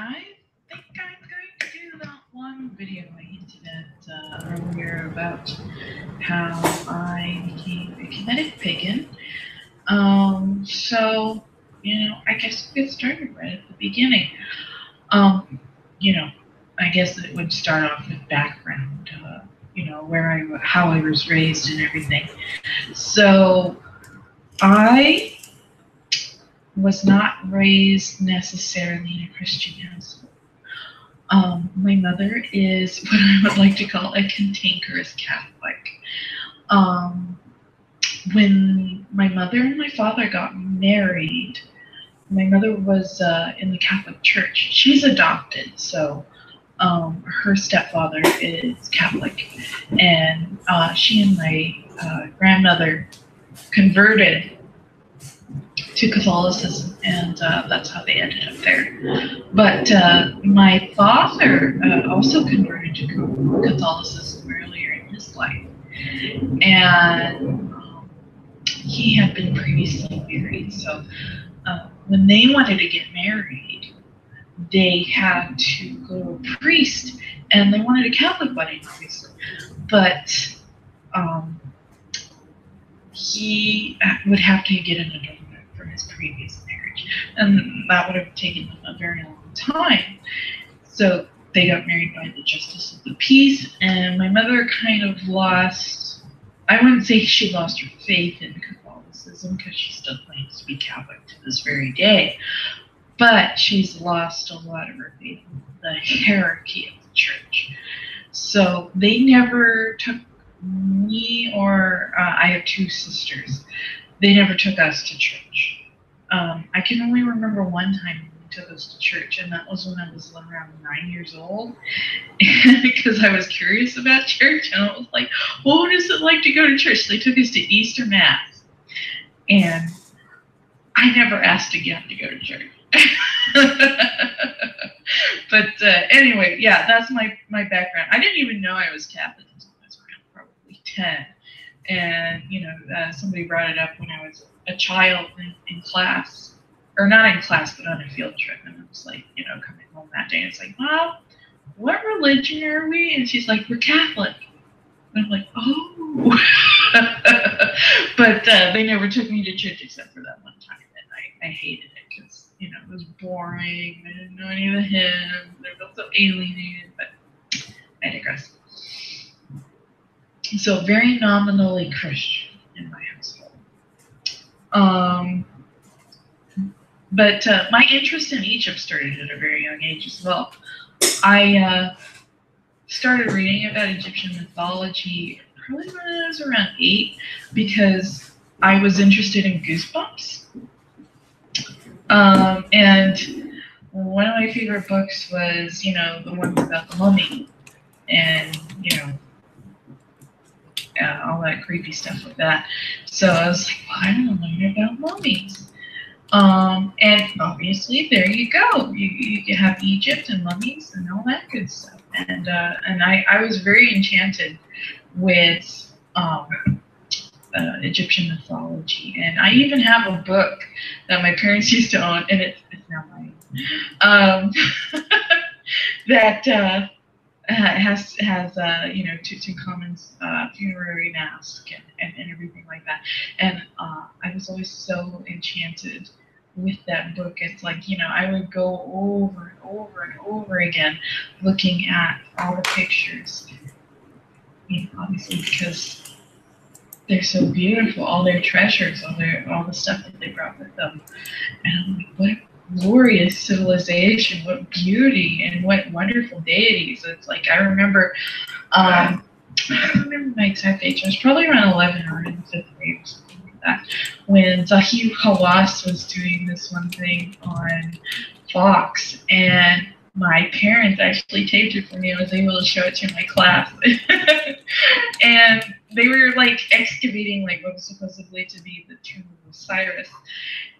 I think I'm going to do that one video I hinted at earlier about how I became a Kemetic pagan. So, I guess we'll get started right at the beginning. Um, you know, I guess it would start off with background, how I was raised and everything. So, I was not raised necessarily in a Christian household. My mother is what I would like to call a cantankerous Catholic. Um, when my mother and my father got married, my mother was in the Catholic Church. She's adopted, so her stepfather is Catholic, and she and my grandmother converted to Catholicism, and that's how they ended up there. But my father also converted to Catholicism earlier in his life, and he had been previously married. So when they wanted to get married, they had to go to a priest, and they wanted a Catholic wedding, obviously. But he would have to get an annulment from his previous marriage, and that would have taken them a very long time. So they got married by the justice of the peace, and my mother kind of lost, I wouldn't say she lost her faith in Catholicism, because she still claims to be Catholic to this very day, but she's lost a lot of her faith in the hierarchy of the church. So they never took me, or I have two sisters. They never took us to church. I can only remember one time they took us to church, and that was when I was around 9 years old, because I was curious about church, and I was like, well, what is it like to go to church? So they took us to Easter Mass, and I never asked again to go to church. But anyway, yeah, that's my background. I didn't even know I was Catholic until I was around probably 10. And, somebody brought it up when I was a child in class, or not in class, but on a field trip. And I was like, coming home that day, and it's like, Mom, what religion are we? And she's like, we're Catholic. And I'm like, oh. But they never took me to church except for that one time. And I hated it because, it was boring. I didn't know any of the hymns. They felt so alienated, but I digress. So very nominally Christian in my household. But my interest in Egypt started at a very young age as well. I started reading about Egyptian mythology probably when I was around 8, because I was interested in Goosebumps. And one of my favorite books was, the one about the mummy, and, all that creepy stuff like that. So I was like, well, I want to learn about mummies. And obviously, there you go. You have Egypt and mummies and all that good stuff. And I was very enchanted with Egyptian mythology. And I even have a book that my parents used to own, and it's now mine, that has Tutankhamun's funerary mask and everything like that. And I was always so enchanted with that book. It's like, I would go over and over and over again looking at all the pictures, obviously because they're so beautiful, all their treasures, all the stuff that they brought with them. And I'm like, what glorious civilization, what beauty, and what wonderful deities. It's like, I remember, I don't remember my exact age, I was probably around 11 or in 5th grade or something like that, when Zahir Hawass was doing this one thing on Fox, and my parents actually taped it for me. I was able to show it to my class. And they were like excavating like what was supposedly to be the tomb of Osiris.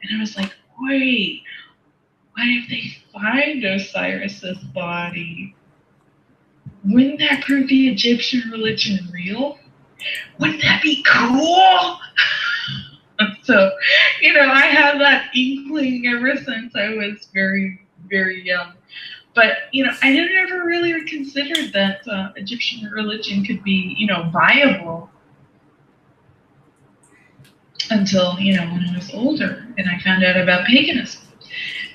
And I was like, wait, what if they find Osiris's body? Wouldn't that prove the Egyptian religion real? Wouldn't that be cool? So, I had that inkling ever since I was very, very young. But, you know, I never ever really considered that Egyptian religion could be, you know, viable until, you know, when I was older and I found out about paganism.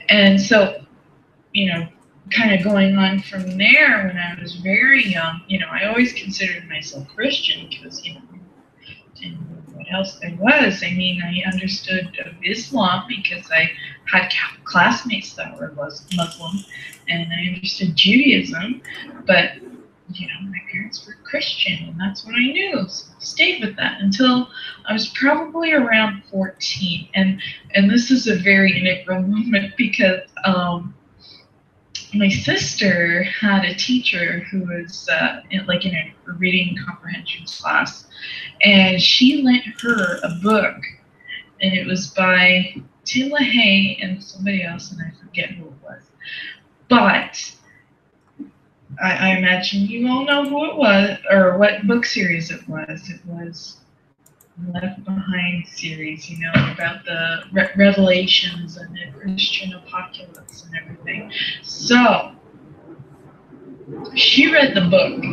And so, you know, kind of going on from there, when I was very young, you know, I always considered myself Christian because, you know, and what else there was. I mean, I understood of Islam because I had classmates that were Muslim, and I understood Judaism, but you know, my parents were Christian, and that's what I knew. So I stayed with that until I was probably around 14, and this is a very integral moment because my sister had a teacher who was like in a reading comprehension class, and she lent her a book, and it was by Tim LaHaye and somebody else, and I forget who it was. But I imagine you all know who it was, or what book series it was. It was Left Behind series, you know, about the revelations and the Christian apocalypse and everything. So she read the book,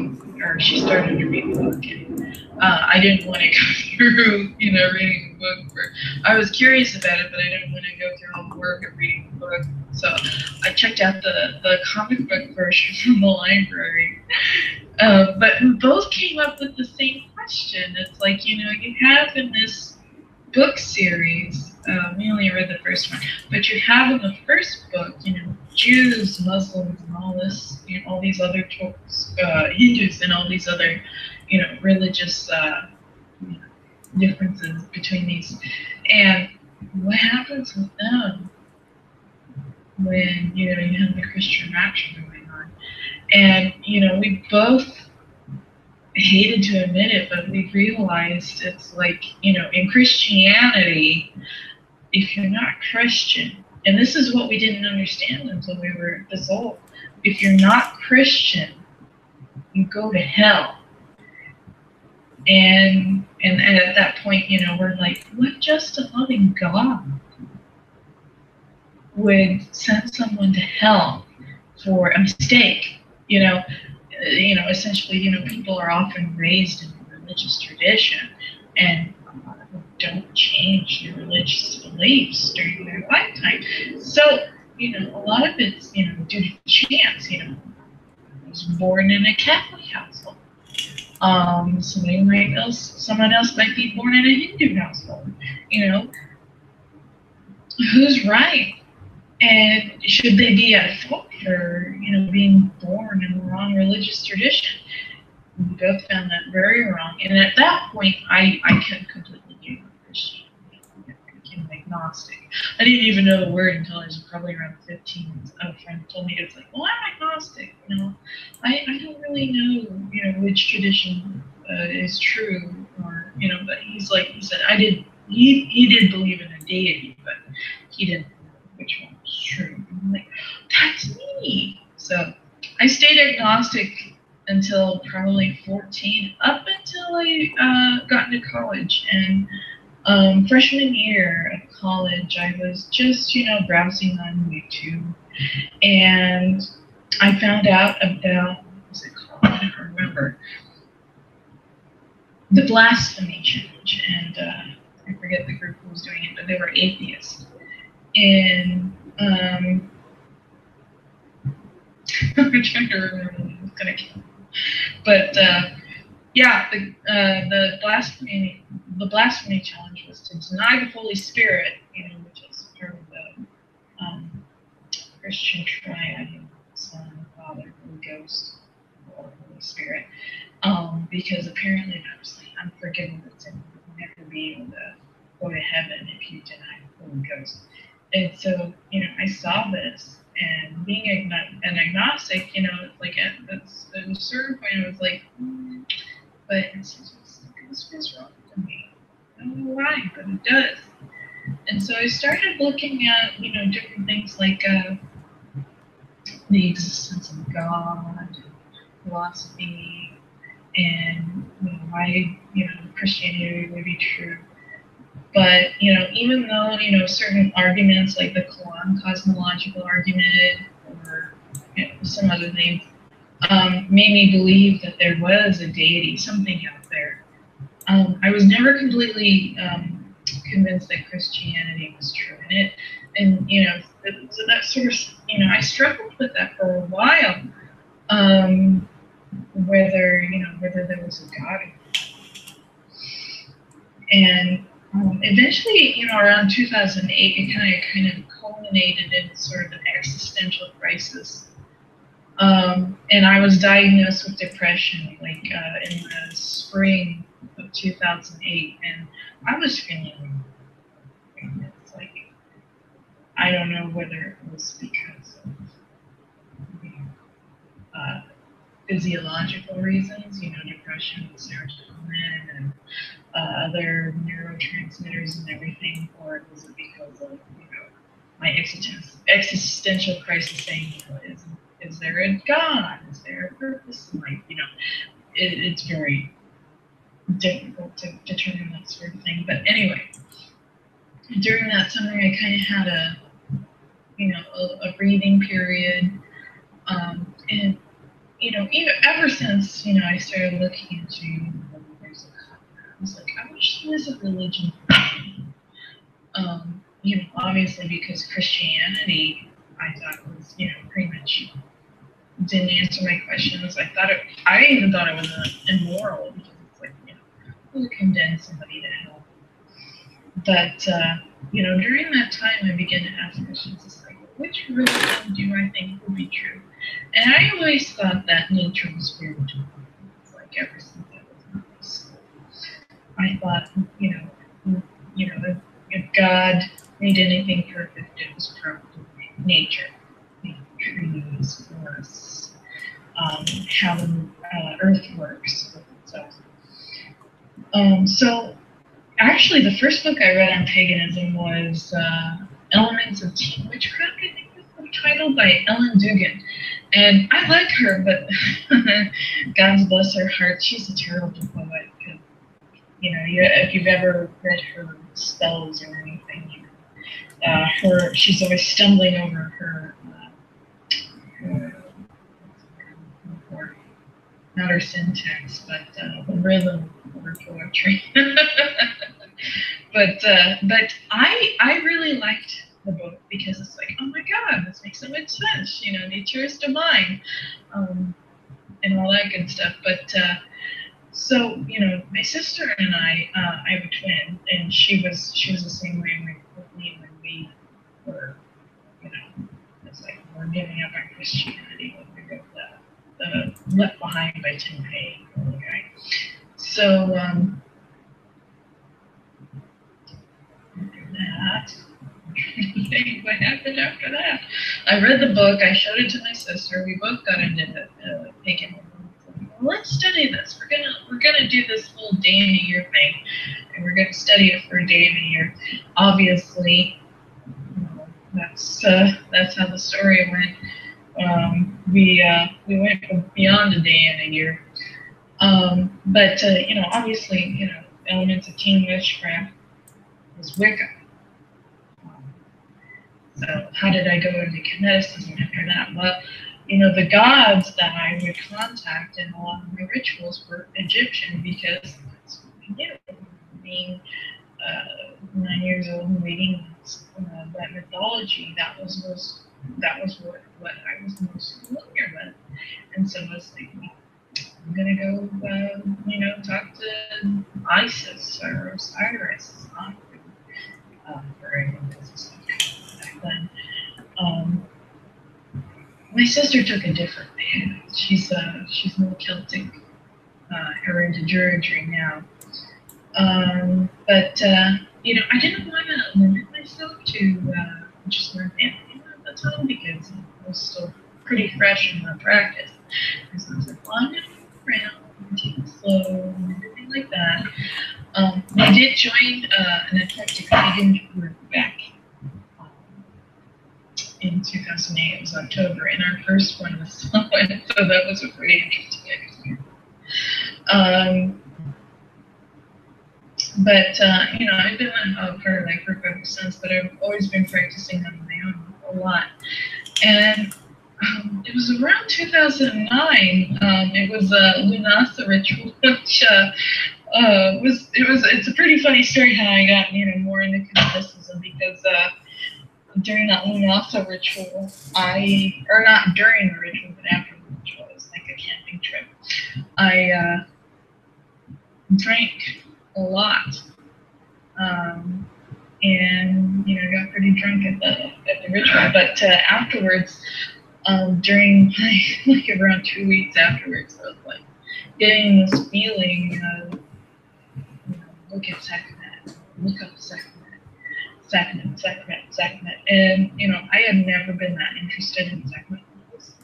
or she started to read the book, and I didn't want to go through, you know, reading the book. I was curious about it, but I didn't want to go through all the work of reading the book. So I checked out the comic book version from the library. But we both came up with the same question. It's like, you know, you have in this book series, we only read the first one, but you have in the first book, you know, Jews, Muslims, and all this, you know, all these other Hindus and all these other, you know, religious you know, differences between these. And what happens with them when, you know, you have the Christian rapture going on? And, you know, we both hated to admit it, but we realized it's like, you know, in Christianity, if you're not Christian, and this is what we didn't understand until we were this old, if you're not Christian, you go to hell. And at that point, you know, we're like, what just a loving God would send someone to hell for a mistake? You know, essentially, you know, people are often raised in a religious tradition, and don't change your religious beliefs during their lifetime. So, you know, a lot of it's, you know, due to chance. You know, I was born in a Catholic household. Someone else might be born in a Hindu household. You know, who's right? And should they be at fault for, you know, being born in the wrong religious tradition? We both found that very wrong. And at that point, I completely gave up Christianity. I became agnostic. I didn't even know the word until I was probably around 15. A friend told me, it's like, well, I'm agnostic. You know, I don't really know, you know, which tradition is true, or, you know, but he said, he did believe in a deity, but he didn't know which one was true. And I'm like, that's me. So I stayed agnostic until probably 14, up until I got into college. And freshman year of college, I was just, you know, browsing on YouTube, and I found out about, what was it called? I don't remember. The Blasphemy Challenge, and I forget the group who was doing it, but they were atheists. And I'm trying to remember who's gonna kill me. But yeah, the blasphemy challenge was to deny the Holy Spirit, you know, which is part of the Christian triad, you know, Son, Father, Holy Ghost, or Holy Spirit, because apparently that was like unforgivable sin. You'll never be able to go to heaven if you deny the Holy Ghost. And so, you know, I saw this, and being an agnostic, you know, it's like at a certain point, I was like, but this feels wrong to me. I don't know why, but it does. And so I started looking at, you know, different things like the existence of God, philosophy, and, you know, why, you know, Christianity would be true. But, you know, even though, you know, certain arguments like the cosmological argument, or, some other things, made me believe that there was a deity, something out there. I was never completely convinced that Christianity was true, and so that sort of, I struggled with that for a while, whether there was a God. And eventually, around 2008, it kind of culminated in sort of an existential crisis. And I was diagnosed with depression, like in the spring of 2008, and I was feeling, it's like, I don't know whether it was because of physiological reasons, depression, serotonin, and other neurotransmitters and everything, or was it because of, my existential crisis saying, is there a God? Is there a purpose in life? It's very difficult to determine that sort of thing. But anyway, during that summer, I kind of had a breathing period, and even ever since I started looking into whether there's a God, I was like, I wish there was a religion for me. Obviously because Christianity, I thought was pretty much didn't answer my questions. I even thought it was immoral, because it's like, who would condemn somebody to hell? But during that time, I began to ask questions. It's like, which religion do I think will be true? And I always thought that nature was spiritual. It's like ever since I was in high school, I thought, if God made anything perfect, it was probably nature. Trees, forests, how Earth works with itself. So actually, the first book I read on paganism was Elements of Teen Witchcraft, I think was the title, by Ellen Dugan. And I like her, but God bless her heart, she's a terrible poet. If you've ever read her spells or anything, she's always stumbling over her not her syntax, but the rhythm of her poetry. But I really liked the book, because it's like, oh my God, this makes so much sense. Nature is divine, and all that good stuff. But so my sister and I have a twin, and she was the same way with me when we were, it's like we're giving up on Christianity when we wrote the Left Behind by Tim Pagan. Okay. So after that, what happened after that? I read the book. I showed it to my sister. We both got into paganism. Well, let's study this. We're gonna do this whole day in a year thing, and we're gonna study it for a day in a year. Obviously, that's how the story went. We went beyond a day and a year. But obviously, Elements of Teen Witchcraft was Wicca. So how did I go into Kemeticism after that? Well, the gods that I would contact in a lot of my rituals were Egyptian, because that's what we knew. Being 9 years old and reading that mythology, that was what I was most familiar with. And so I was like, I'm gonna go, talk to Isis or Osiris. For anyone that's back then. My sister took a different path. She's more Celtic. Her into Druidry now. But I didn't want to limit myself to just one family at the time, because it was still pretty fresh in my practice. And so I was like, well, I'm going to move around and take it slow and everything like that. I did join an eclectic Pagan group back in 2008. It was October, and our first one was someone, so that was a pretty interesting experience. But I've been a part of that group ever since, but I've always been practicing on my own a lot. And It was around 2009. It was a Lunasa ritual, which it's a pretty funny story how I got more into Catholicism because during that Lunasa ritual, or not during the ritual, but after the ritual, it was like a camping trip. I drank a lot, and got pretty drunk at the ritual. But afterwards, during like around 2 weeks afterwards, I was like getting this feeling of look at sacrament, look up sacrament, and I had never been that interested in sacrament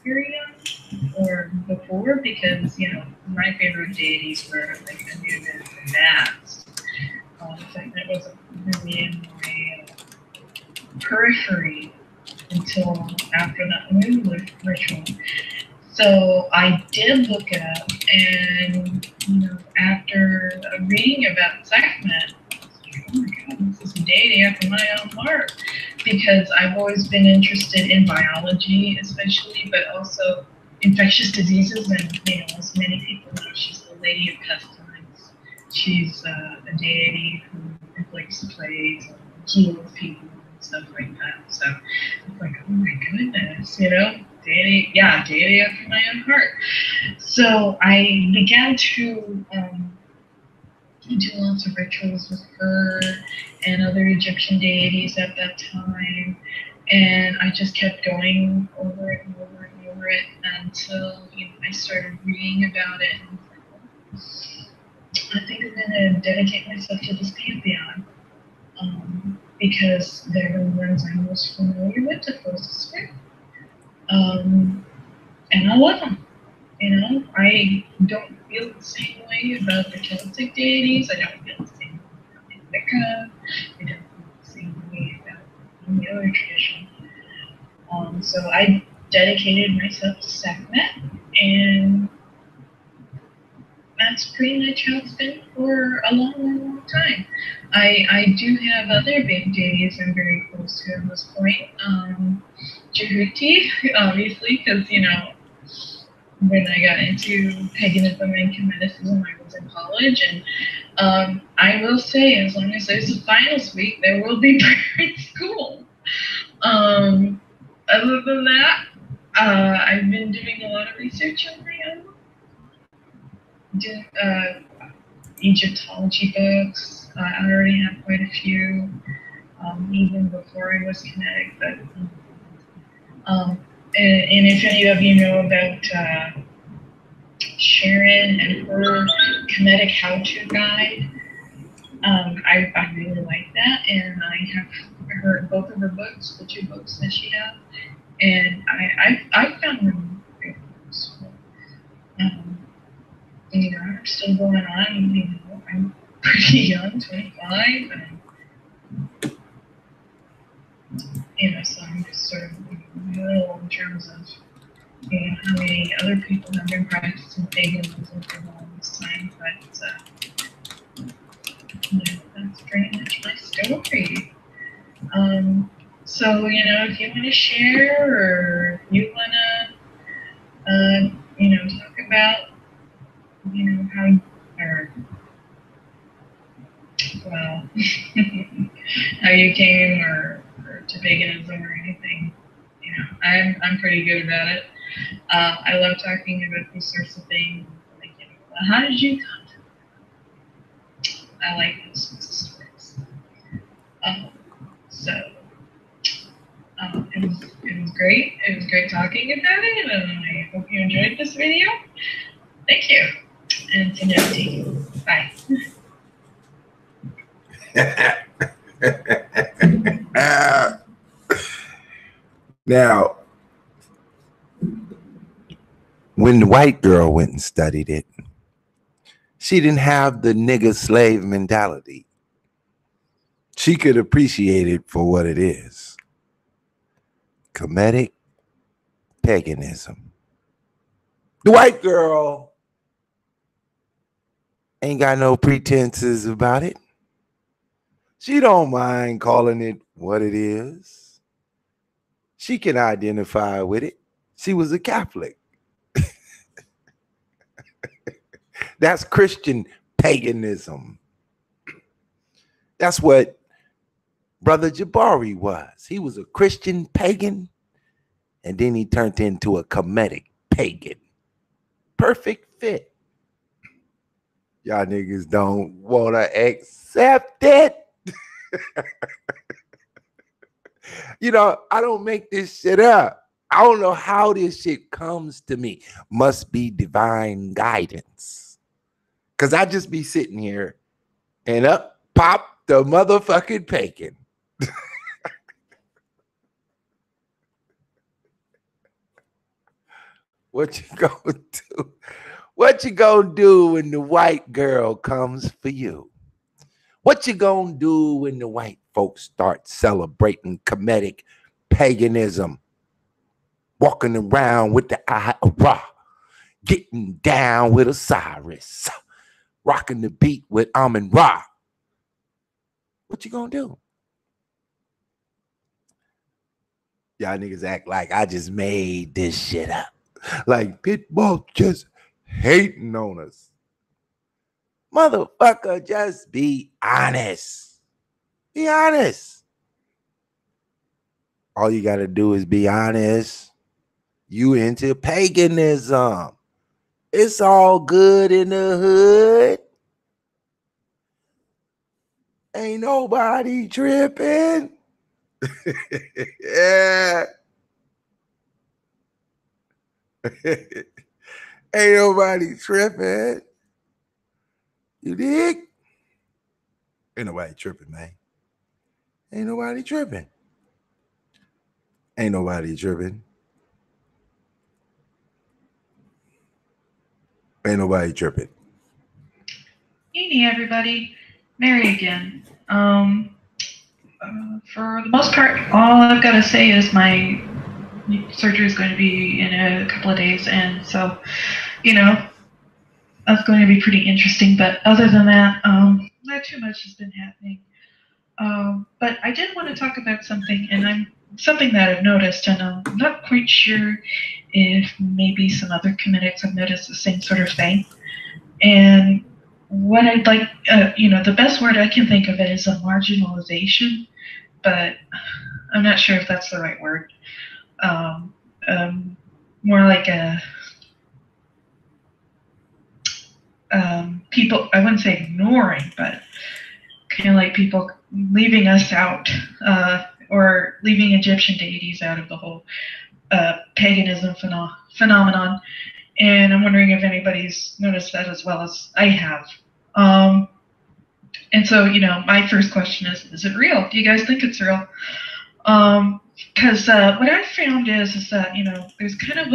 very young or before because my favorite deities were like Anubis and Mass. Sacrament wasn't really in my periphery until after that new ritual. So I did look it up, and after reading about sacrament, I was like, oh my god, this is a deity after my own heart. Because I've always been interested in biology, especially, but also infectious diseases, and as many people know, she's the Lady of Pestilence. She's a deity who inflicts plagues and heals people and stuff like that. So it's like, oh my goodness, deity after my own heart. So I began to do lots of rituals with her and other Egyptian deities at that time, and I just kept going over it and over and over it until I started reading about it. And I think I'm going to dedicate myself to this pantheon because they're the ones I'm most familiar with, the closest with. And I love them. I don't feel the same way about the Celtic deities. I don't feel the same way about Wicca. I don't feel the same way about any other tradition. So I dedicated myself to sacrament, and that's pretty much how it's been for a long time. I do have other big deities I'm very close to at this point. Jehuti, obviously, because when I got into paganism and Kemeticism, I was in college, and I will say, as long as there's a finals week, there will be prayer in school. Other than that, I've been doing a lot of research on my own. Egyptology books. I already have quite a few, even before I was Kemetic. But and if any of you know about Sharon and her Kemetic how-to guide, I really like that, and I have both of her books, the 2 books that she has, and I found them very useful. I'm still going on. I'm pretty young, 25, and so I'm just sort of little in terms of how many other people have been practicing paganism for the longest time, but that's pretty much my story. So if you want to share, or if you want to talk about how, or well, how you came or to paganism or anything, I'm pretty good about it. I love talking about these sorts of things. Like, how did you come to it? I like those sorts of stories. So it was great. It was great talking about it, and I hope you enjoyed this video. Thank you, and to note, bye. Now, when the white girl went and studied it, she didn't have the nigger slave mentality. She could appreciate it for what it is. Kemetic paganism. The white girl ain't got no pretenses about it. She don't mind calling it what it is. She can identify with it. She was a Catholic. That's Christian paganism. That's what Brother Jabari was. He was a Christian pagan, and then he turned into a Kemetic pagan. Perfect fit. Y'all niggas don't want to accept it. You know, I don't make this shit up. I don't know how this shit comes to me. Must be divine guidance. Because I just be sitting here and up pop the motherfucking pagan. What you gonna do? What you gonna do when the white girl comes for you? What you gonna do when the white folks start celebrating Kemetic paganism? Walking around with the eye of Ra, getting down with Osiris, rocking the beat with Amun Ra. What you gonna do? Y'all niggas act like I just made this shit up. Like Pitbull just hating on us. Motherfucker, just be honest. Be honest. All you gotta do is be honest. You into paganism. It's all good in the hood. Ain't nobody tripping. Yeah. Ain't nobody tripping. You dig? Ain't nobody tripping, man. Ain't nobody tripping. Ain't nobody tripping. Ain't nobody tripping. Evening, everybody. Mary again. For the most part, all I've got to say is my surgery is going to be in a couple of days, and so, you know, that's going to be pretty interesting. But other than that, not too much has been happening. But I did want to talk about something, and something that I've noticed, and I'm not quite sure if maybe some other Kemetics have noticed the same sort of thing. And what I'd like, the best word I can think of it is a marginalization, but I'm not sure if that's the right word. More like a people, I wouldn't say ignoring, but kind of like people leaving us out, or leaving Egyptian deities out of the whole paganism phenomenon. And I'm wondering if anybody's noticed that as well as I have. And so, my first question is it real? Do you guys think it's real? Because what I found is that, there's kind of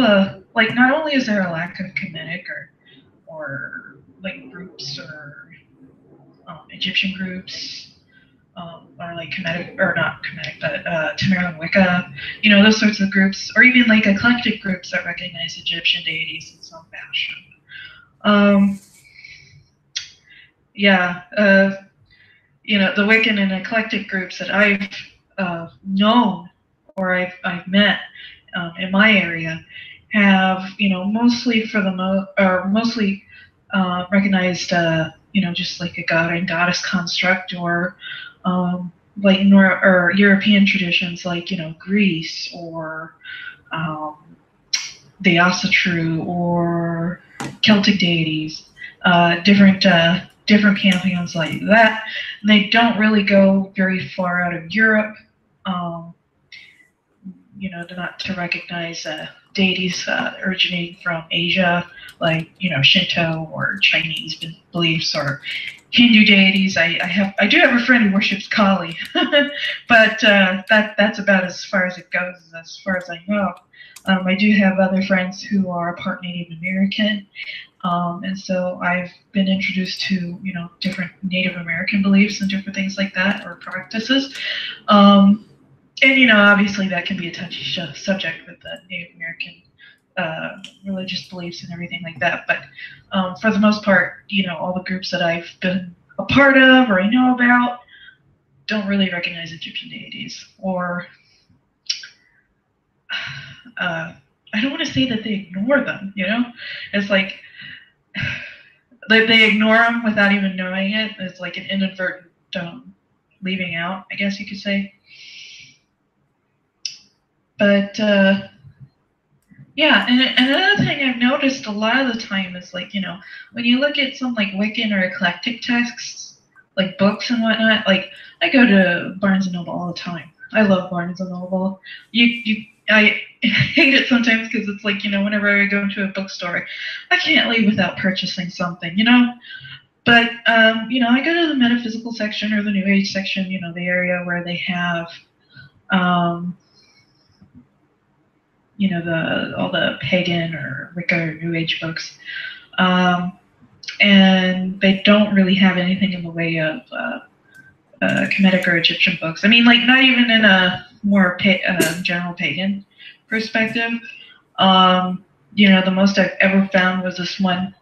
not only is there a lack of Kemetic or like groups or Egyptian groups, or like Kemetic, or not Kemetic, but Tamarine Wicca, those sorts of groups, or even like eclectic groups that recognize Egyptian deities in some fashion. The Wiccan and eclectic groups that I've known or I've met in my area have, mostly recognized, just like a god and goddess construct, or or European traditions like, Greece, or the Asatru, or Celtic deities, different pantheons like that. And they don't really go very far out of Europe, not to recognize deities originating from Asia, like, Shinto or Chinese beliefs, or Hindu deities. I do have a friend who worships Kali, but that's about as far as it goes, as far as I know. I do have other friends who are part Native American, and so I've been introduced to, different Native American beliefs and different things like that, or practices. And, obviously that can be a touchy subject with the Native American religious beliefs and everything like that. But for the most part, all the groups that I've been a part of or I know about don't really recognize Egyptian deities, or I don't want to say that they ignore them, you know? It's like they ignore them without even knowing it. It's like an inadvertent leaving out, I guess you could say. But yeah, and another thing I've noticed a lot of the time is like, you know, when you look at some like Wiccan or eclectic texts, like books and whatnot, like I go to Barnes and Noble all the time. I love Barnes and Noble. I hate it sometimes because it's like, you know, whenever I go into a bookstore, I can't leave without purchasing something, you know? But, you know, I go to the metaphysical section or the New Age section, you know, the area where they have, um, you know, all the pagan or Wicca or New Age books, and they don't really have anything in the way of Kemetic or Egyptian books. I mean, like not even in a more general pagan perspective. You know, the most I've ever found was this one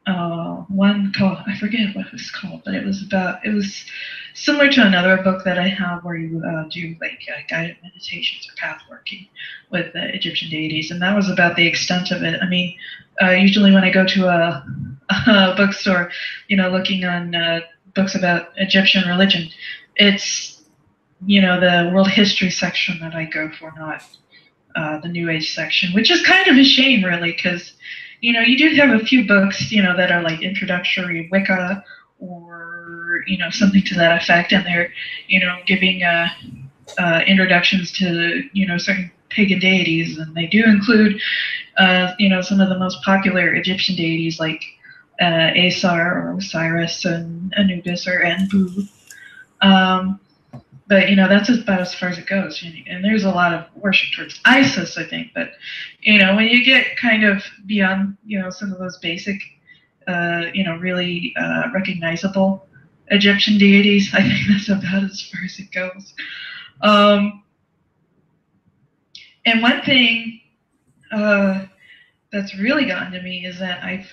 called, I forget what it was called, but it was similar to another book that I have where you do like guided meditations or path working with Egyptian deities, and that was about the extent of it. I mean, usually when I go to a bookstore, you know, looking on books about Egyptian religion, it's, you know, the world history section that I go for, not the New Age section, which is kind of a shame, really, because, you know, you do have a few books, you know, that are like introductory Wicca or, you know, something to that effect, and they're, you know, giving introductions to, you know, certain pagan deities, and they do include, you know, some of the most popular Egyptian deities like Asar or Osiris and Anubis or Enbu. But, you know, that's about as far as it goes. And there's a lot of worship towards Isis, I think. But, you know, when you get kind of beyond, you know, some of those basic, you know, really recognizable Egyptian deities, I think that's about as far as it goes. And one thing that's really gotten to me is that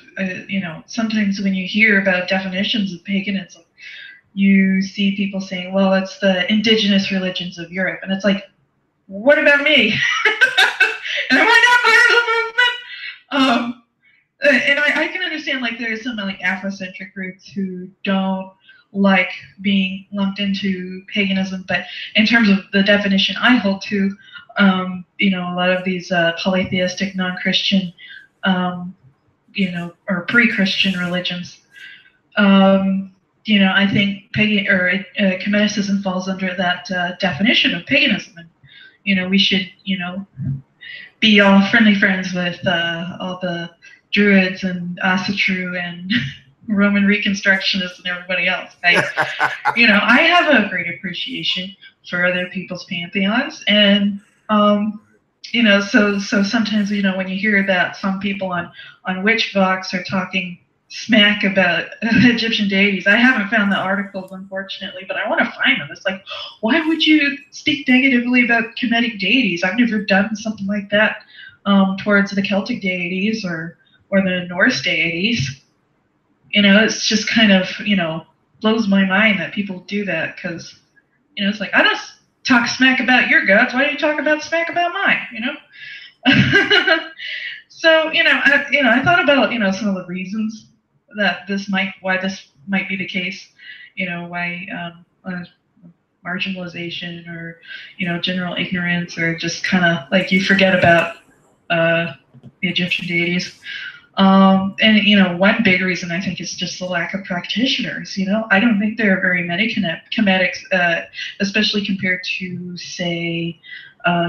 you know, sometimes when you hear about definitions of paganism, you see people saying, well, it's the indigenous religions of Europe. And it's like, what about me? Am I not part of the movement? And I can understand, like, there's some like Afrocentric groups who don't like being lumped into paganism, but in terms of the definition I hold to, you know, a lot of these polytheistic, non-Christian, you know, or pre-Christian religions, you know, I think pagan or Kemeticism falls under that definition of paganism, and, you know, we should, you know, be all friendly friends with all the Druids and Asatru and Roman Reconstructionists and everybody else. You know, I have a great appreciation for other people's pantheons, and you know, so sometimes, you know, when you hear that some people on Witchvox are talking smack about Egyptian deities. I haven't found the articles, unfortunately, but I want to find them. It's like, why would you speak negatively about Kemetic deities? I've never done something like that towards the Celtic deities or the Norse deities. You know, it's just kind of, you know, blows my mind that people do that, because, you know, it's like, I don't talk smack about your gods. Why do you talk about smack about mine? You know. So, you know, I thought about, you know, some of the reasons that why this might be the case, you know, why marginalization or, you know, general ignorance, or just kind of like you forget about the Egyptian deities. And, you know, one big reason I think is just the lack of practitioners. You know, I don't think there are very many Kemetics, especially compared to, say,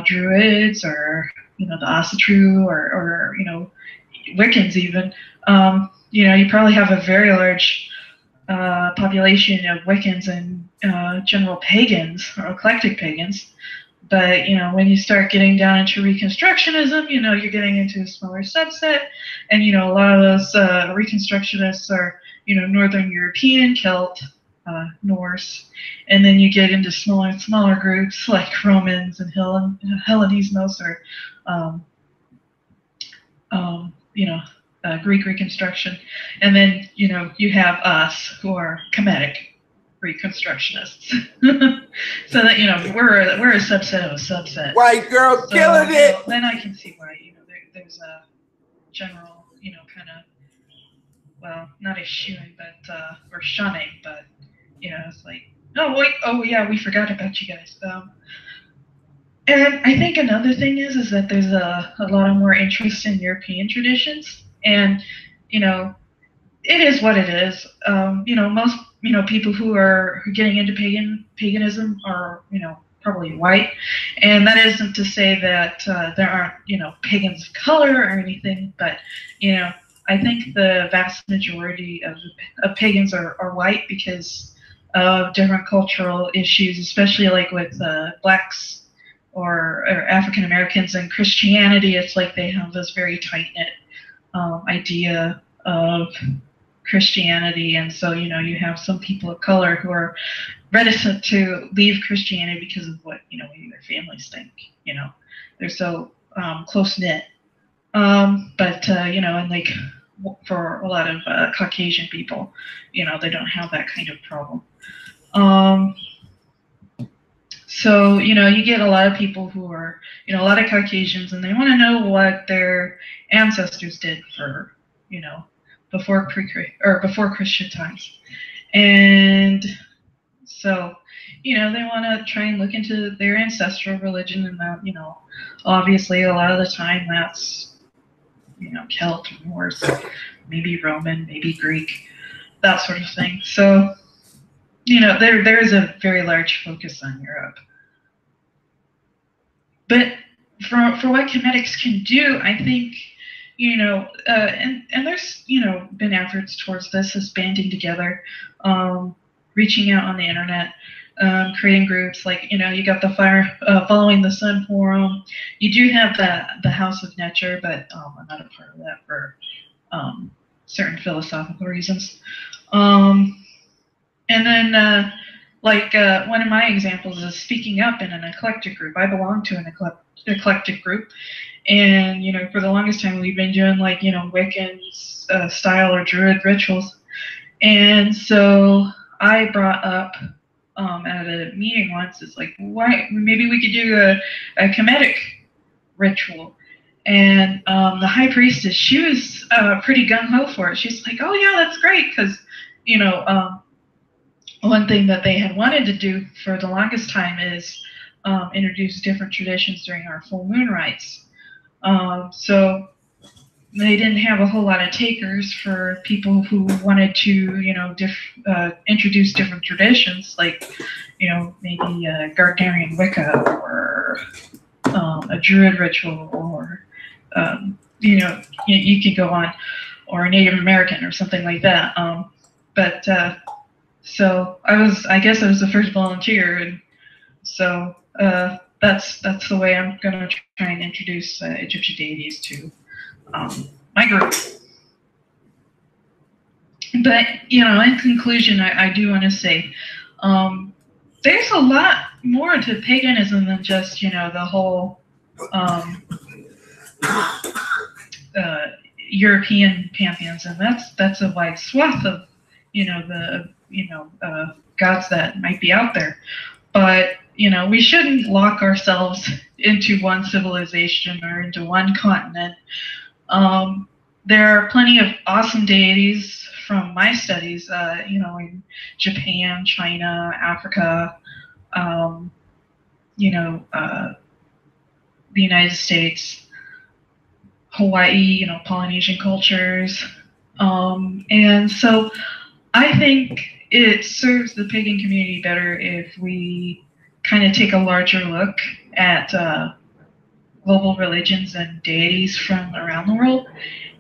Druids or, you know, the Asatru or you know, Wiccans even. You know, you probably have a very large population of Wiccans and general pagans or eclectic pagans. But, you know, when you start getting down into Reconstructionism, you know, you're getting into a smaller subset. And, you know, a lot of those Reconstructionists are, you know, Northern European, Celt, Norse. And then you get into smaller groups like Romans and Hellenismos, or, you know, Greek Reconstruction. And then, you know, you have us who are Kemetic. Reconstructionists. So that, we're a subset of a subset. White girl So, killing it. then I can see why, there's a general, kind of, well, not eschewing, but, or shunning, but, it's like, oh, wait, oh, yeah, we forgot about you guys. And I think another thing is that there's a lot of more interest in European traditions, and, it is what it is. Most people who are getting into paganism are probably white, and that isn't to say that there aren't pagans of color or anything, but I think the vast majority of pagans are white because of different cultural issues, especially like with blacks or African Americans and Christianity. It's like they have this very tight knit idea of Christianity, and so you have some people of color who are reticent to leave Christianity because of what maybe their families think. They're so close knit. But and like for a lot of Caucasian people, they don't have that kind of problem. So you get a lot of people who are a lot of Caucasians, and they want to know what their ancestors did for before Christian times, and so they want to try and look into their ancestral religion, and that obviously a lot of the time that's Celt, Norse, maybe Roman, maybe Greek, that sort of thing. So there is a very large focus on Europe, but for what Kemetics can do, I think and there's been efforts towards this, as banding together, reaching out on the internet, creating groups like you got the Following the Sun forum. You do have the House of Nature, but I'm not a part of that for certain philosophical reasons. And then one of my examples is speaking up in an eclectic group. I belong to an eclectic group, and for the longest time we've been doing Wiccan style or Druid rituals, and so I brought up at a meeting once, it's like, why maybe we could do a Kemetic ritual. And the high priestess, she was pretty gung-ho for it. She's like, oh yeah, that's great, because one thing that they had wanted to do for the longest time is introduce different traditions during our full moon rites. So they didn't have a whole lot of takers for people who wanted to, introduce different traditions, like, maybe Gardnerian Wicca, or a Druid ritual, or, you could go on, or a Native American or something like that. So I guess I was the first volunteer, and so that's the way I'm gonna try and introduce Egyptian deities to my group. But in conclusion, I do want to say there's a lot more to paganism than just the whole European pantheons, and that's a wide swath of the gods that might be out there. But we shouldn't lock ourselves into one civilization or into one continent. There are plenty of awesome deities from my studies, in Japan, China, Africa, the United States, Hawaii, Polynesian cultures. And so I think it serves the pagan community better if we kind of take a larger look at global religions and deities from around the world.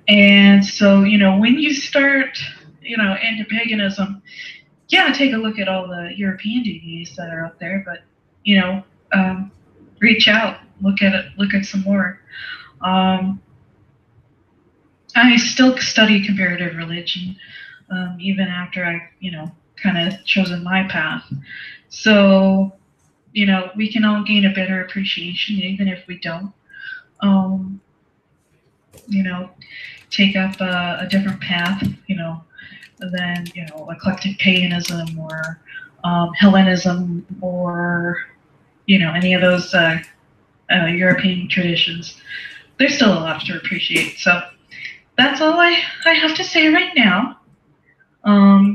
And so, when you start, into paganism, yeah, take a look at all the European deities that are out there, but, reach out, look at some more. I still study comparative religion, even after I've, kind of chosen my path. So, we can all gain a better appreciation, even if we don't, take up a different path, than, eclectic paganism or Hellenism or any of those European traditions. There's still a lot to appreciate. So that's all I have to say right now.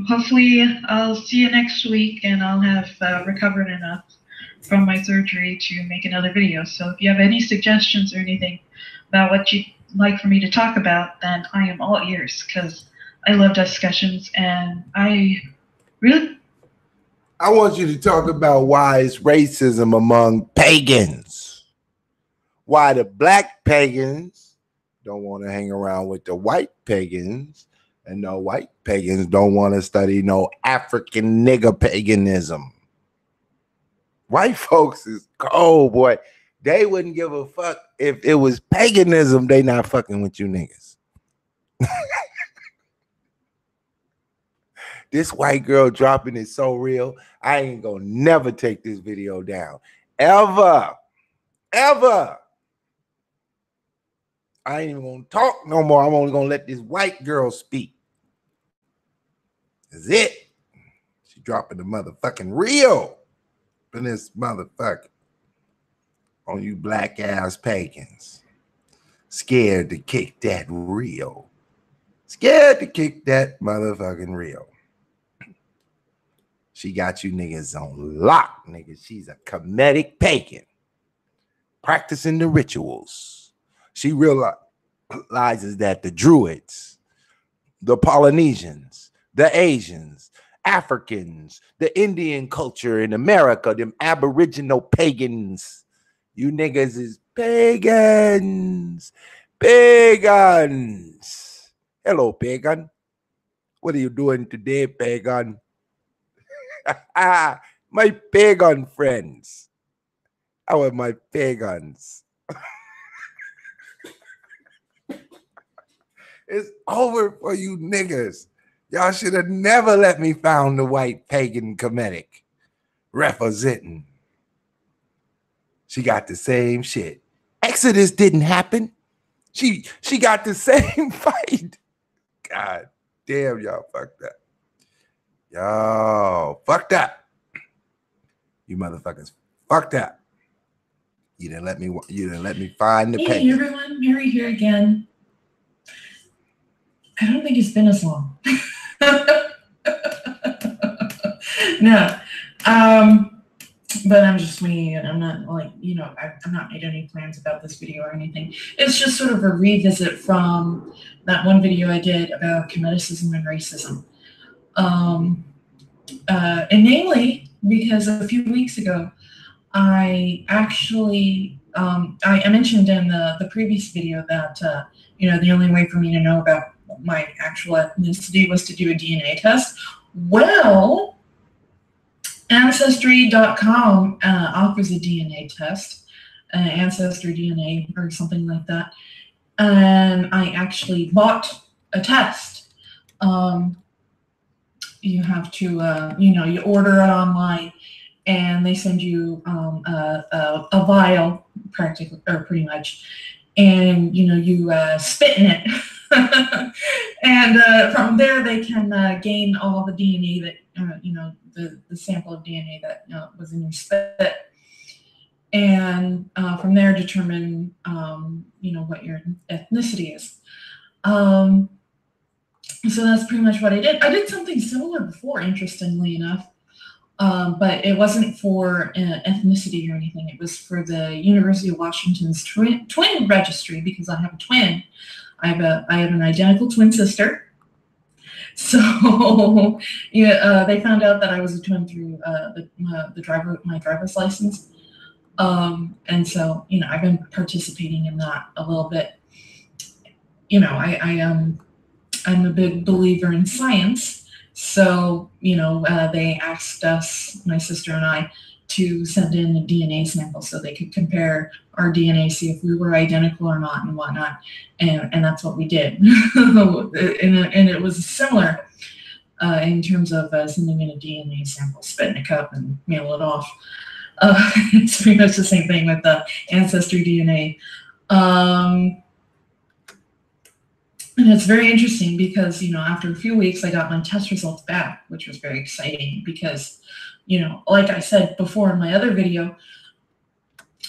Hopefully, I'll see you next week, and I'll have recovered enough from my surgery to make another video. So if you have any suggestions or anything about what you'd like for me to talk about, then I am all ears, because I love discussions, and I want you to talk about why it's racism among pagans. Why the black pagans don't want to hang around with the white pagans, and the white pagans don't want to study no African nigger paganism. White folks is cold, boy. They wouldn't give a fuck if it was paganism. They not fucking with you niggas. This white girl dropping is so real. I ain't gonna never take this video down. Ever. Ever. I ain't even gonna talk no more. I'm only gonna let this white girl speak. That's it. She dropping the motherfucking real in this motherfucker on you black ass pagans. Scared to kick that real. Scared to kick that motherfucking real. She got you niggas on lock, niggas. She's a Kemetic pagan. Practicing the rituals. She realizes that the Druids, the Polynesians, the Asians, Africans, the Indian culture in America, them Aboriginal pagans, you niggas is pagans. Pagans. Hello, pagan. What are you doing today, pagan? My pagan friends. How are my pagans? It's over for you niggas. Y'all should have never let me found the white pagan Kemetic representing. She got the same shit. Exodus didn't happen. She got the same fight. God damn, y'all fucked up. Y'all fucked up. You motherfuckers fucked up. You didn't let me find the pagan. Hey everyone, Mary here again. I don't think it's been as long. No. But I'm just winging it. I'm not like, I'm not made any plans about this video or anything. It's just sort of a revisit from that one video I did about Kemeticism and racism. And namely, because a few weeks ago, I actually, I mentioned in the previous video that, the only way for me to know about my actual ethnicity was to do a DNA test. Well, Ancestry.com offers a DNA test, Ancestry DNA or something like that. And I actually bought a test. You have to, you order it online, and they send you a vial, practically, or pretty much, and you spit in it, and from there they can gain all the DNA that the sample of DNA that was in your spit, and from there determine what your ethnicity is. So that's pretty much what I did. I did something similar before, interestingly enough. But it wasn't for ethnicity or anything. It was for the University of Washington's twin registry, because I have a twin. I have an identical twin sister. So they found out that I was a twin through my driver's license. And so I've been participating in that a little bit. I'm a big believer in science. So, they asked us, my sister and I, to send in a DNA sample so they could compare our DNA, see if we were identical or not and whatnot. And that's what we did. and it was similar in terms of sending in a DNA sample, spit in a cup and mail it off. It's pretty much the same thing with the Ancestry DNA. And it's very interesting because, you know, after a few weeks, I got my test results back, which was very exciting because, you know, like I said before in my other video,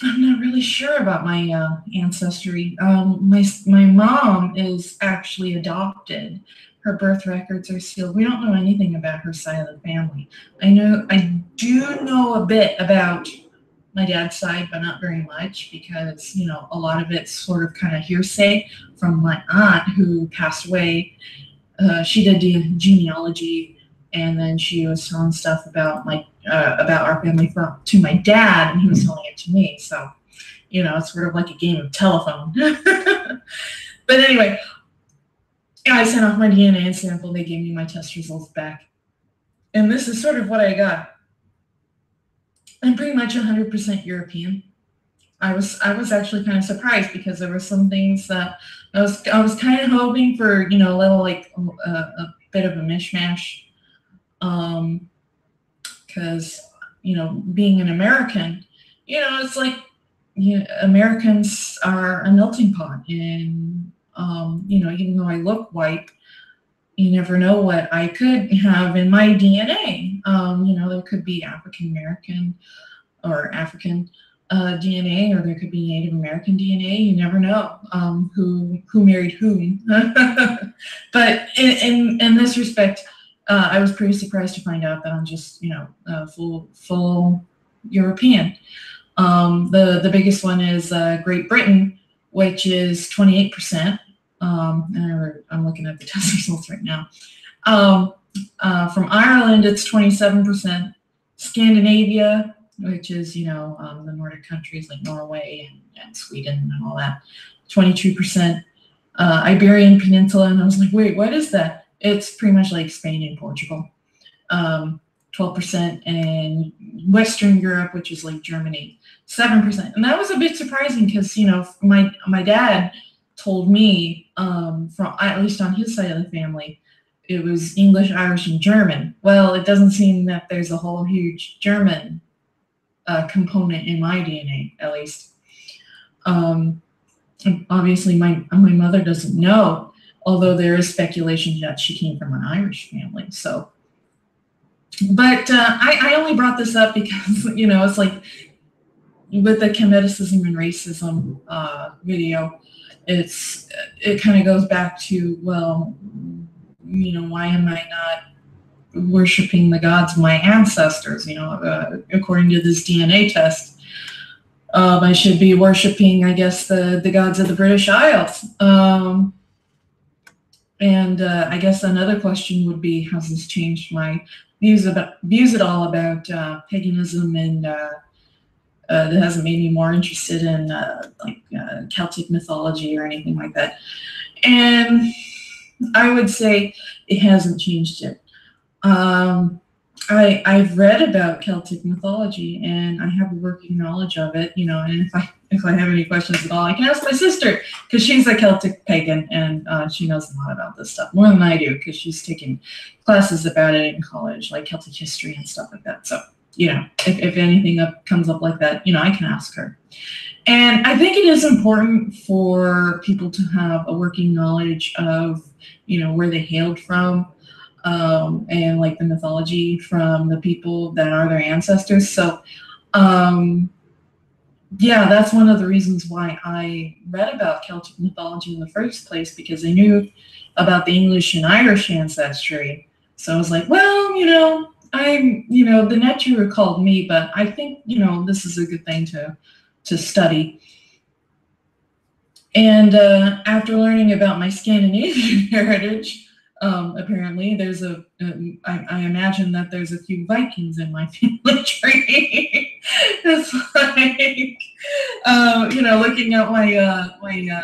I'm not really sure about my ancestry. My mom is actually adopted. Her birth records are sealed. We don't know anything about her side of the family. I do know a bit about my dad's side, but not very much because, you know, a lot of it's sort of kind of hearsay from my aunt who passed away. She did genealogy, and then she was telling stuff about about our family to my dad, and he was telling it to me. So, you know, it's sort of like a game of telephone. But anyway, I sent off my DNA sample. They gave me my test results back, and this is sort of what I got. I'm pretty much 100% European. I was actually kind of surprised because there were some things that I was kind of hoping for, you know, a little like a bit of a mishmash, because, you know, being an American, you know, it's like, you know, Americans are a melting pot, and you know, even though I look white, you never know what I could have in my DNA. You know, there could be African American or African DNA, or there could be Native American DNA. You never know who married whom. But in this respect, I was pretty surprised to find out that I'm just, you know, full European. The biggest one is Great Britain, which is 28%. And I'm looking at the test results right now. From Ireland, it's 27%. Scandinavia, which is, you know, the Nordic countries like Norway and Sweden and all that, 22%. Iberian Peninsula, and I was like, wait, what is that? It's pretty much like Spain and Portugal. 12%, and Western Europe, which is like Germany, 7%. And that was a bit surprising because, you know, my dad told me, from at least on his side of the family, it was English, Irish, and German. Well, it doesn't seem that there's a whole huge German component in my DNA, at least. Obviously, my mother doesn't know, although there is speculation that she came from an Irish family. So, but I only brought this up because, you know, it's like with the Kemeticism and racism video, it kind of goes back to, well, you know, why am I not worshiping the gods of my ancestors? You know, according to this DNA test, I should be worshiping, I guess, the gods of the British Isles. And I guess another question would be, has this changed my views at all about paganism, and that hasn't made me more interested in Celtic mythology or anything like that? And I would say it hasn't changed it. I've read about Celtic mythology, and I have a working knowledge of it, you know, and if I have any questions at all, I can ask my sister, because she's a Celtic pagan, and she knows a lot about this stuff, more than I do, because she's taken classes about it in college, like Celtic history and stuff like that. So, you know, if anything comes up like that, you know, I can ask her. And I think it is important for people to have a working knowledge of, you know, where they hailed from, and like the mythology from the people that are their ancestors. So, yeah, that's one of the reasons why I read about Celtic mythology in the first place, because I knew about the English and Irish ancestry. So I was like, well, you know, you know, the nature called me, but I think, you know, this is a good thing to study. And after learning about my Scandinavian heritage, apparently there's I imagine that there's a few Vikings in my family tree. It's like, you know, looking at my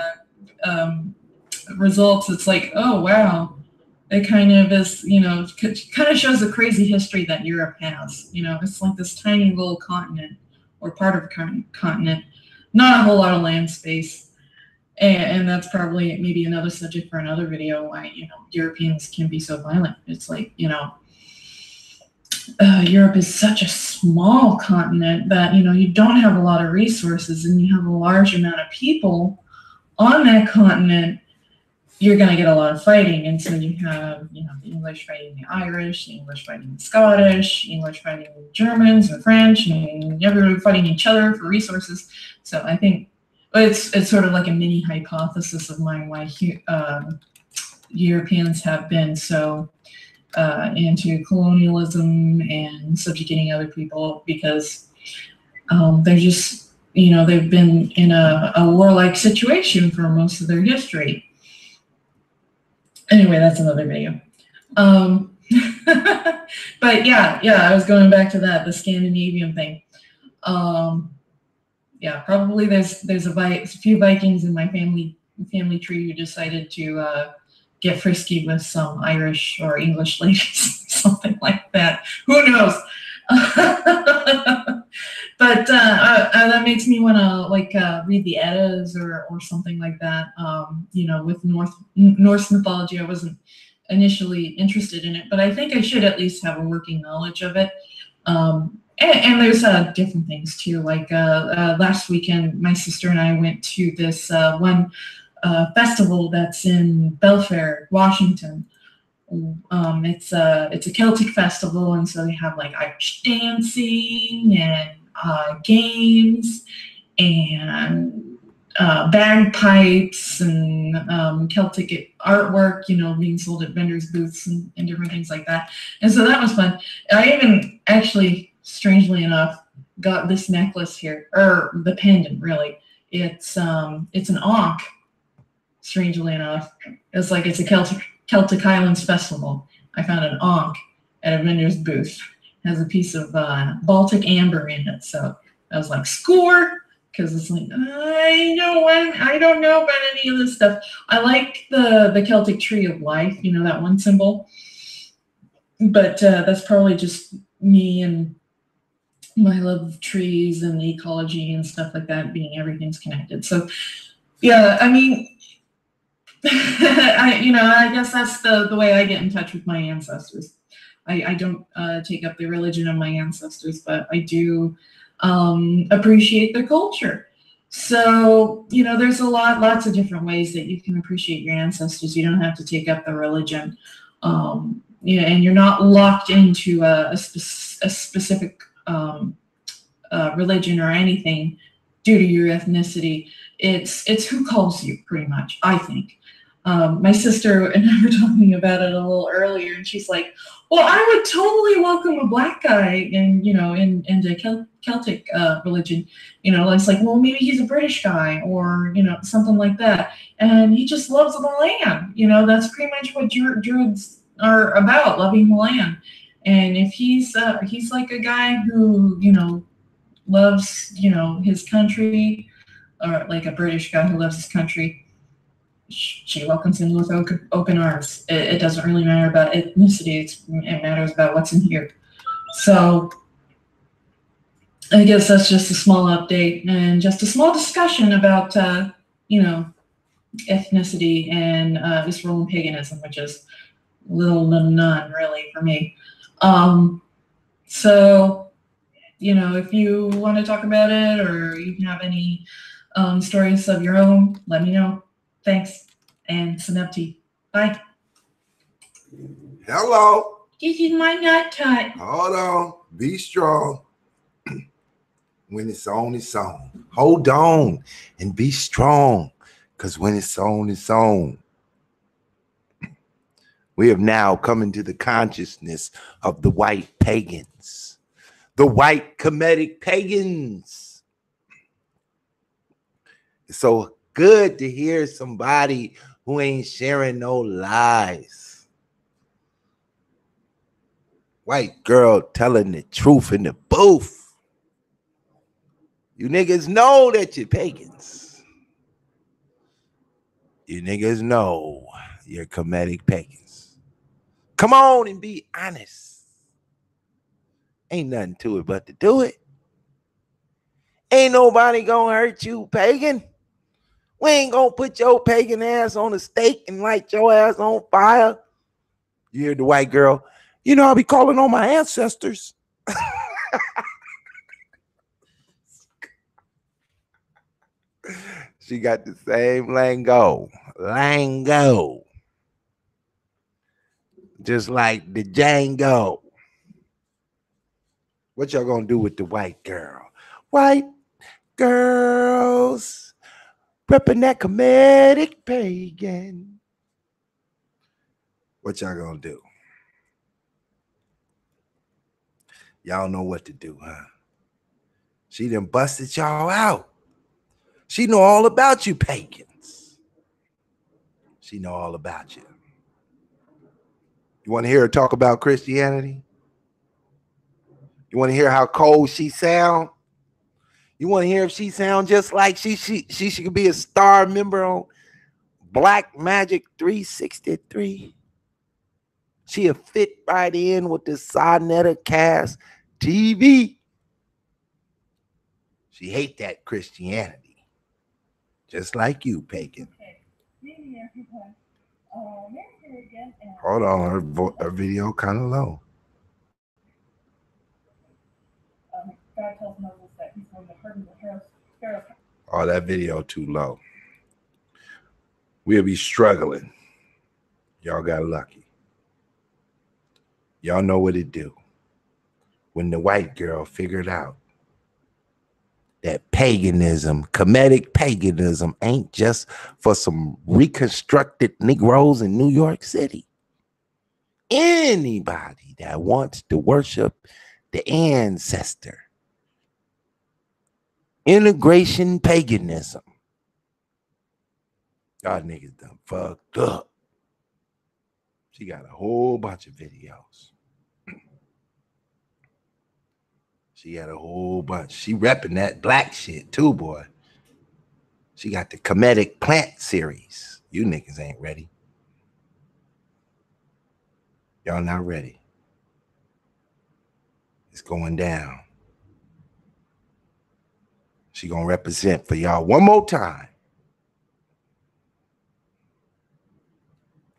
results, it's like, oh wow, it kind of is, you know, kind of shows the crazy history that Europe has. You know, it's like this tiny little continent, or part of a continent, not a whole lot of land space. And that's probably maybe another subject for another video, why, you know, Europeans can be so violent. It's like, you know, Europe is such a small continent that, you know, you don't have a lot of resources, and you have a large amount of people on that continent. you're going to get a lot of fighting. And so you have, the English fighting the Irish, the English fighting the Scottish, English fighting the Germans or French, and everybody fighting each other for resources. So I think it's sort of like a mini hypothesis of mine why Europeans have been so into colonialism and subjugating other people, because they're just, they've been in a warlike situation for most of their history. Anyway, that's another video. But yeah, I was going back to that, the Scandinavian thing. Yeah, probably there's a few Vikings in my family tree who decided to get frisky with some Irish or English ladies, something like that. Who knows? But that makes me want to read the Eddas or something like that. With Norse mythology, I wasn't initially interested in it, but I think I should at least have a working knowledge of it. And there's different things too. Like last weekend, my sister and I went to this one festival that's in Belfair, Washington. It's a Celtic festival, and so they have like Irish dancing and games and bagpipes and Celtic artwork, being sold at vendors' booths and different things like that. And so that was fun. I even actually, strangely enough, got this necklace here, or the pendant, really. It's an ankh, strangely enough. It's a Celtic Highlands festival. I found an ankh at a vendor's booth. It has a piece of Baltic amber in it. So I was like, score! Because it's like, I don't know about any of this stuff. I like the Celtic tree of life, that one symbol. But that's probably just me and my love of trees and ecology and stuff like that, being everything's connected. So yeah, I mean, I guess that's the way I get in touch with my ancestors. I don't take up the religion of my ancestors, but I do appreciate their culture. So, there's lots of different ways that you can appreciate your ancestors. You don't have to take up the religion. And you're not locked into a specific religion or anything due to your ethnicity. It's who calls you, pretty much, I think. My sister and I were talking about it a little earlier, and she's like, well, I would totally welcome a black guy into Celtic religion. It's like, well, maybe he's a British guy or, something like that. And he just loves the land. That's pretty much what Druids are about, loving the land. And if he's like a guy who, loves, his country, or like a British guy who loves his country, she welcomes him with open arms. It doesn't really matter about ethnicity. It matters about what's in here. So I guess that's just a small update and just a small discussion about, ethnicity and this Roman paganism, which is little to none really for me. So, if you want to talk about it or you have any stories of your own, let me know. Thanks, and Sanepti. Bye. Hello. This is my nut tut. Hold on. Be strong. When it's on, it's on. Hold on and be strong, because when it's on, it's on. We have now come into the consciousness of the white pagans, the white Kemetic pagans. It's so good to hear somebody who ain't sharing no lies. White girl telling the truth in the booth. You niggas know that you're pagans. You niggas know you're Kemetic pagans. Come on and be honest. Ain't nothing to it but to do it. Ain't nobody gonna hurt you, pagan. We ain't gonna put your pagan ass on a stake and light your ass on fire. You hear the white girl? I'll be calling on my ancestors. She got the same lingo. Lingo. Just like the Django. What y'all gonna do with the white girl? White girls repping that Kemetic pagan. What y'all gonna do? Y'all know what to do, huh? She done busted y'all out. She know all about you pagans. She know all about you. You want to hear her talk about Christianity? You want to hear how cold she sound? You want to hear if she sound just like she should be a star member on Black Magic 363? She'll fit right in with the Sonetta Cast TV. She hate that Christianity. Just like you, pagan. Hold on, her video kind of low. Oh, that video too low. We'll be struggling. Y'all got lucky. Y'all know what it do. When the white girl figured out that paganism, Kemetic paganism, ain't just for some reconstructed Negroes in New York City. Anybody that wants to worship the ancestor. Integration paganism. Y'all niggas done fucked up. She got a whole bunch of videos. She had a whole bunch. She repping that black shit too, boy. She got the Kemetic plant series. You niggas ain't ready. Y'all not ready. It's going down. She gonna represent for y'all one more time.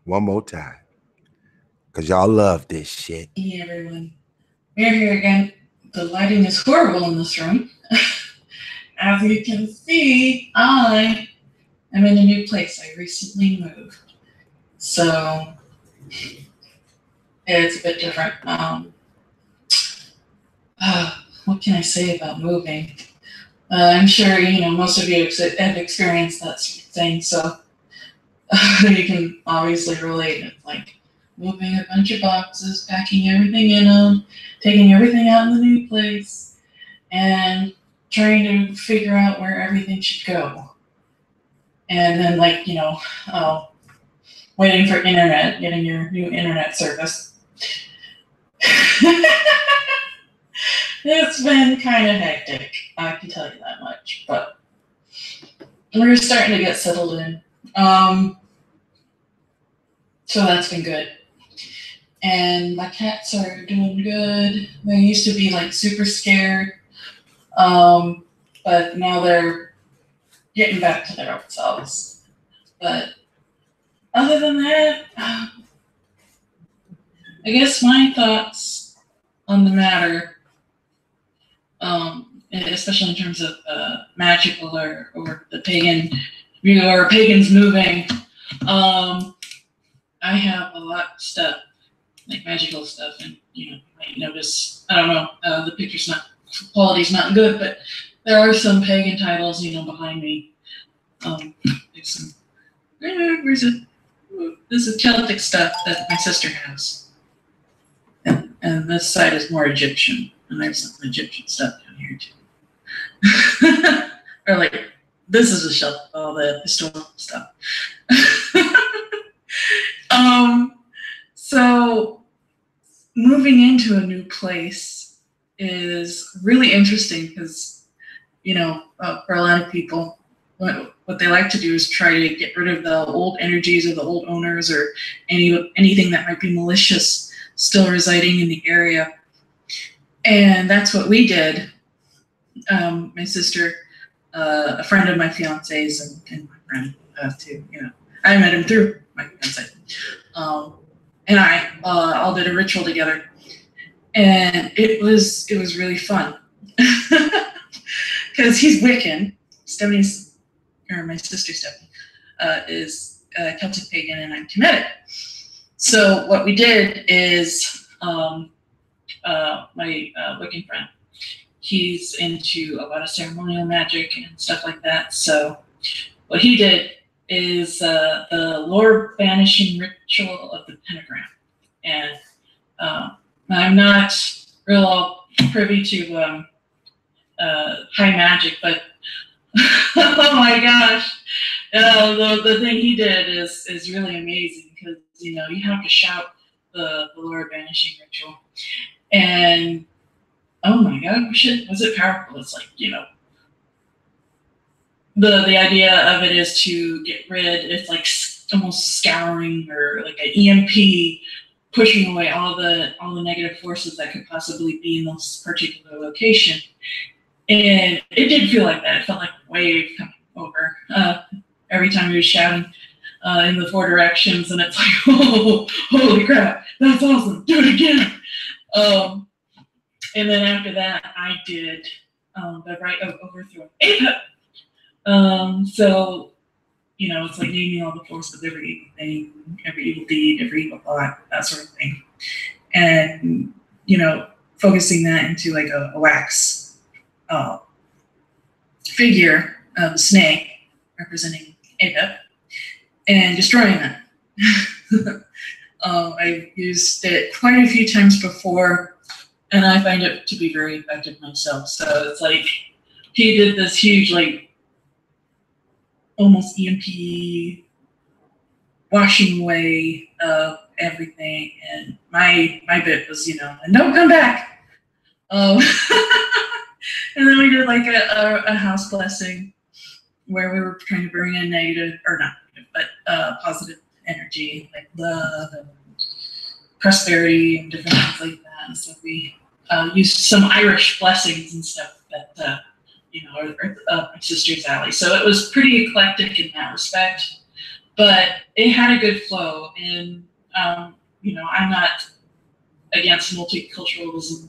One more time. Because y'all love this shit. Hey everyone. We're here again. The lighting is horrible in this room. As you can see, I am in a new place. I recently moved. So it's a bit different. What can I say about moving? I'm sure, most of you have experienced that sort of thing, so you can obviously relate. It's like moving a bunch of boxes, packing everything in them, taking everything out in the new place, and trying to figure out where everything should go. And then, waiting for internet, getting your new internet service. It's been kind of hectic, I can tell you that much, but we're starting to get settled in. So that's been good. And my cats are doing good. They used to be super scared, but now they're getting back to their own selves. But other than that, I guess my thoughts on the matter, especially in terms of magical or the pagan, or pagans moving, I have a lot of stuff, like magical stuff, and you might notice, I don't know, the picture's quality's not good, but there are some pagan titles, behind me. There's some, where's it? This is Celtic stuff that my sister has. And this side is more Egyptian, and there's some Egyptian stuff down here too. Or this is a shelf of all the historical stuff. So moving into a new place is really interesting because, for a lot of people, what they like to do is try to get rid of the old energies of the old owners or anything that might be malicious still residing in the area. And that's what we did. My sister, a friend of my fiance's, and my friend too, I met him through my fiance. And I all did a ritual together, and it was really fun because he's Wiccan. or my sister Stephanie, is Celtic Pagan, and I'm Kemetic. So what we did is my Wiccan friend, he's into a lot of ceremonial magic and stuff like that. So what he did is the lore banishing ritual of the pentagram. And I'm not real privy to high magic, but oh my gosh, the thing he did is really amazing, because you have to shout the Lord banishing ritual, and oh my gosh, was it powerful? It's like the idea of it is to get rid. It's like almost scouring, or like an EMP, pushing away all the negative forces that could possibly be in this particular location. And it did feel like that. It felt like a wave coming over every time he was shouting in the four directions, and it's like, oh, holy crap, that's awesome, do it again. And then after that, I did the rite of overthrow Apep. So, it's like naming all the force of every evil thing, every evil deed, every evil thought, that sort of thing. And, focusing that into like a wax figure of a snake representing Apep, and destroying that. I've used it quite a few times before, and I find it to be very effective myself. So it's like he did this huge, like, almost EMP washing away of everything, and my bit was, and don't come back. And then we did like a house blessing, where we were trying to bring in negative, or not negative, but positive energy, like love and prosperity and different things like that. And so we used some Irish blessings and stuff that are my sister's alley. So it was pretty eclectic in that respect, but it had a good flow. And I'm not against multiculturalism,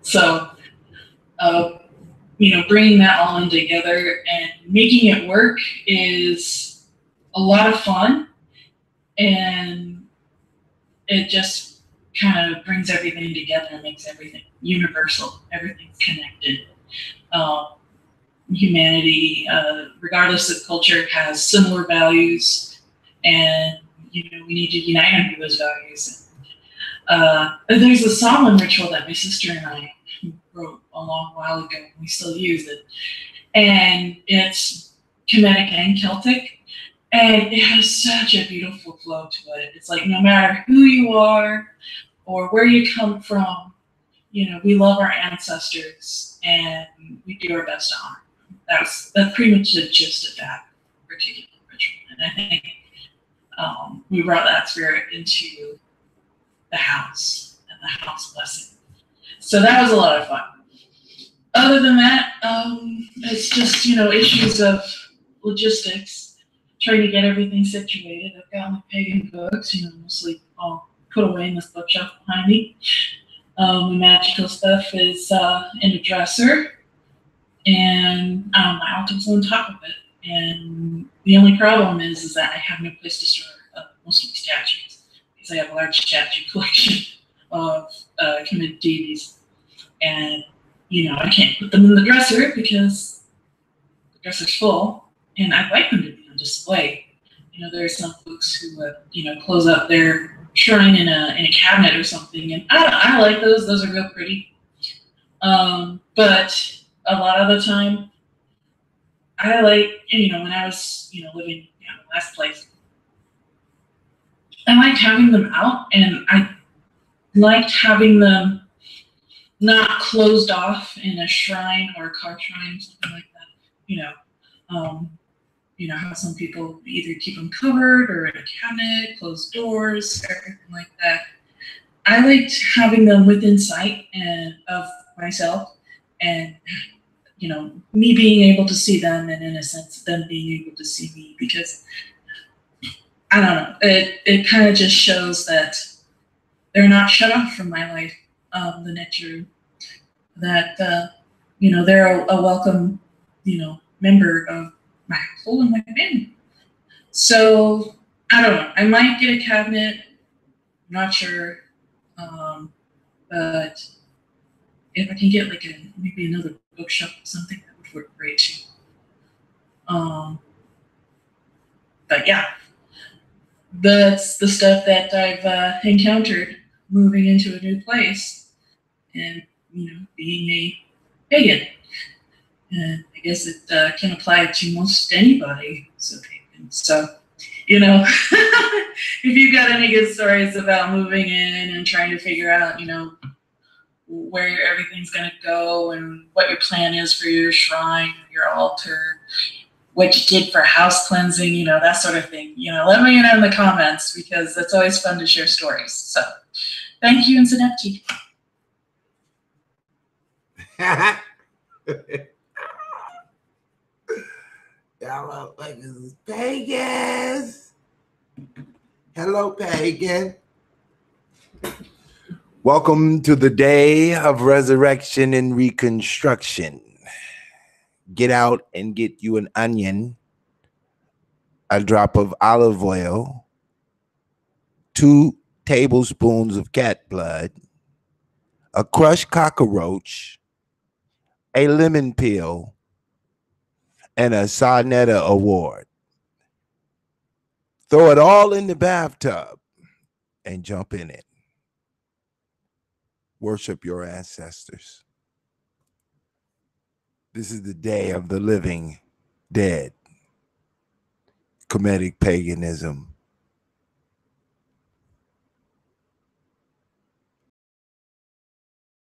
so bringing that all in together and making it work is a lot of fun, and it just kind of brings everything together and makes everything universal. Everything's connected. Humanity, regardless of culture, has similar values, and we need to unite under those values. There's a Samhain ritual that my sister and I wrote a long while ago, and we still use it. And it's Kemetic and Celtic, and it has such a beautiful flow to it. It's like, no matter who you are or where you come from, we love our ancestors, and we do our best to honor them. That's pretty much the gist of that particular ritual. And I think we brought that spirit into the house and the house blessing. So that was a lot of fun. Other than that, it's just, issues of logistics, trying to get everything situated. I've got my pagan books, mostly all put away in this bookshelf behind me. My magical stuff is in a dresser, and my altar's on top of it. And the only problem is that I have no place to store most of the statues, because I have a large statue collection of Kemetic deities. And, I can't put them in the dresser because the dresser's full, and I'd like them to be on display. There are some folks who, close up their shrine in a cabinet or something, and I like those. Those are real pretty. But a lot of the time, I like, when I was, living in the last place, I liked having them out, and I liked having them not closed off in a shrine or a car shrine, something like that. How some people either keep them covered or in a cabinet, closed doors, everything like that. I liked having them within sight and of myself, and me being able to see them, and in a sense, them being able to see me, because I don't know, it kind of just shows that they're not shut off from my life. The nature that they're a welcome member of my household and my family. So I don't know. I might get a cabinet. Not sure. But if I can get like maybe another bookshelf or something, that would work great too. But yeah, that's the stuff that I've encountered moving into a new place and, being a pagan. And I guess it can apply to most anybody. So, if you've got any good stories about moving in and trying to figure out, where everything's going to go and what your plan is for your shrine, your altar, what you did for house cleansing, that sort of thing. Let me know in the comments because it's always fun to share stories. So thank you and Synapti. Y'all motherfuckers is pagans. Hello, pagan. Welcome to the day of resurrection and reconstruction. Get out and get you an onion, a drop of olive oil, 2 tablespoons of cat blood, a crushed cockroach, a lemon peel, and a Sarnetta award. Throw it all in the bathtub and jump in it. Worship your ancestors. This is the day of the living dead. Kemetic paganism.